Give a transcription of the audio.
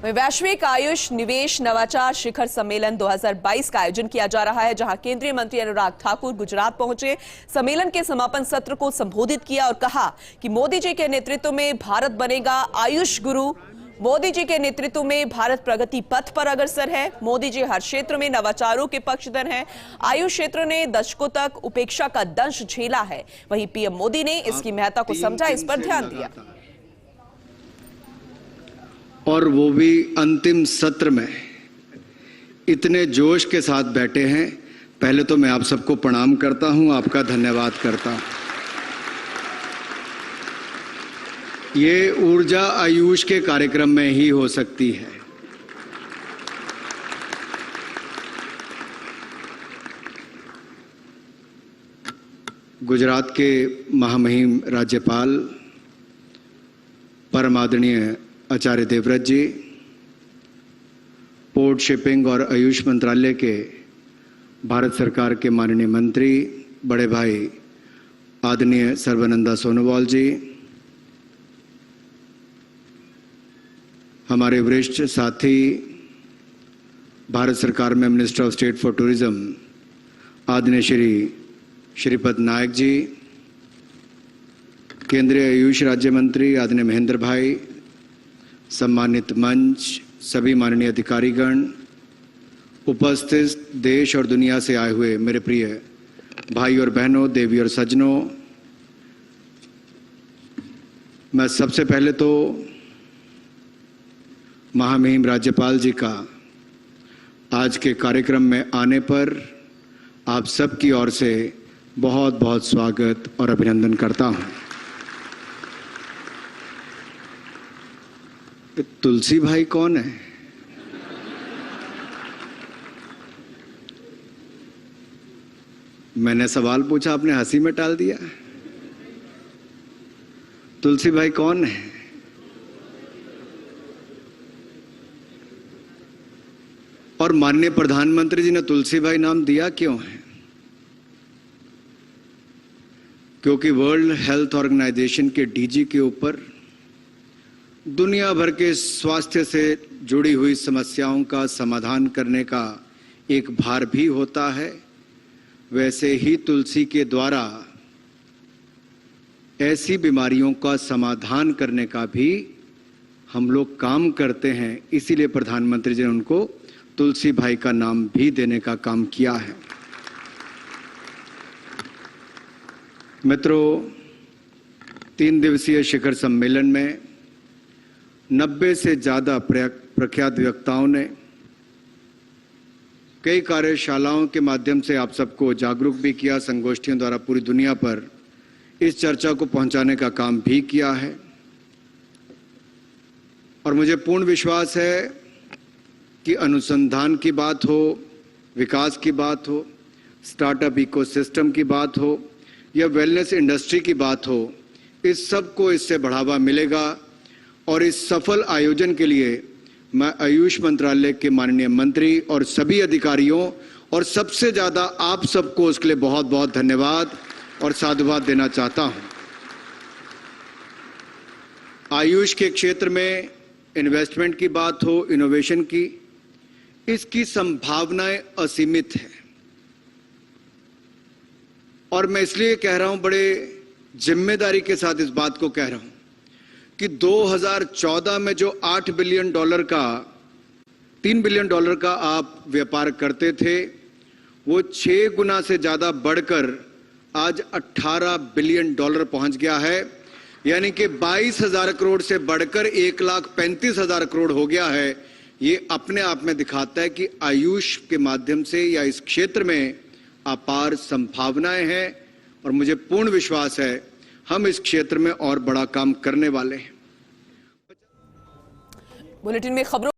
वैश्विक आयुष निवेश नवाचार शिखर सम्मेलन 2022 का आयोजन किया जा रहा है, जहां केंद्रीय मंत्री अनुराग ठाकुर गुजरात पहुंचे। सम्मेलन के समापन सत्र को संबोधित किया और कहा कि मोदी जी के नेतृत्व में भारत बनेगा आयुष गुरु। मोदी जी के नेतृत्व में भारत प्रगति पथ पर अग्रसर है। मोदी जी हर क्षेत्र में नवाचारों के पक्षधर हैं। आयुष क्षेत्र ने दशकों तक उपेक्षा का दंश झेला है। वहीं पीएम मोदी ने इसकी महत्ता को समझा, इस पर ध्यान दिया। और वो भी अंतिम सत्र में इतने जोश के साथ बैठे हैं। पहले तो मैं आप सबको प्रणाम करता हूं, आपका धन्यवाद करता हूं। ये ऊर्जा आयुष के कार्यक्रम में ही हो सकती है। गुजरात के महामहिम राज्यपाल परम आदरणीय आचार्य देवव्रत जी, पोर्ट शिपिंग और आयुष मंत्रालय के भारत सरकार के माननीय मंत्री बड़े भाई आदरणीय सर्बानंद सोनोवाल जी, हमारे वरिष्ठ साथी भारत सरकार में minister of state for tourism आदरणीय श्रीपद नायक जी, केंद्रीय आयुष राज्य मंत्री आदरणीय महेंद्र भाई, सम्मानित मंच, सभी माननीय अधिकारीगण, उपस्थित देश और दुनिया से आए हुए मेरे प्रिय भाई और बहनों, देवी और सज्जनों, मैं सबसे पहले तो महामहिम राज्यपाल जी का आज के कार्यक्रम में आने पर आप सबकी ओर से बहुत बहुत स्वागत और अभिनंदन करता हूं। तुलसी भाई कौन है? मैंने सवाल पूछा, आपने हंसी में टाल दिया। तुलसी भाई कौन है? और माननीय प्रधानमंत्री जी ने तुलसी भाई नाम दिया क्यों है? क्योंकि वर्ल्ड हेल्थ ऑर्गेनाइजेशन के डीजी के ऊपर दुनिया भर के स्वास्थ्य से जुड़ी हुई समस्याओं का समाधान करने का एक भार भी होता है। वैसे ही तुलसी के द्वारा ऐसी बीमारियों का समाधान करने का भी हम लोग काम करते हैं। इसीलिए प्रधानमंत्री जी ने उनको तुलसी भाई का नाम भी देने का काम किया है। मित्रों, 3 दिवसीय शिखर सम्मेलन में 90 से ज्यादा प्रख्यात वक्ताओं ने कई कार्यशालाओं के माध्यम से आप सबको जागरूक भी किया। संगोष्ठियों द्वारा पूरी दुनिया पर इस चर्चा को पहुंचाने का काम भी किया है। और मुझे पूर्ण विश्वास है कि अनुसंधान की बात हो, विकास की बात हो, स्टार्टअप इकोसिस्टम की बात हो या वेलनेस इंडस्ट्री की बात हो, इस सब को इससे बढ़ावा मिलेगा। और इस सफल आयोजन के लिए मैं आयुष मंत्रालय के माननीय मंत्री और सभी अधिकारियों और सबसे ज्यादा आप सबको उसके लिए बहुत बहुत धन्यवाद और साधुवाद देना चाहता हूं। आयुष के क्षेत्र में इन्वेस्टमेंट की बात हो, इनोवेशन की, इसकी संभावनाएं असीमित है। और मैं इसलिए कह रहा हूं, बड़े जिम्मेदारी के साथ इस बात को कह रहा हूं कि 2014 में जो $3 बिलियन का आप व्यापार करते थे, वो 6 गुना से ज्यादा बढ़कर आज $18 बिलियन पहुंच गया है। यानी कि 22,000 करोड़ से बढ़कर 1,35,000 करोड़ हो गया है। ये अपने आप में दिखाता है कि आयुष के माध्यम से या इस क्षेत्र में अपार संभावनाएं हैं। और मुझे पूर्ण विश्वास है हम इस क्षेत्र में और बड़ा काम करने वाले हैं। बुलेटिन में खबरों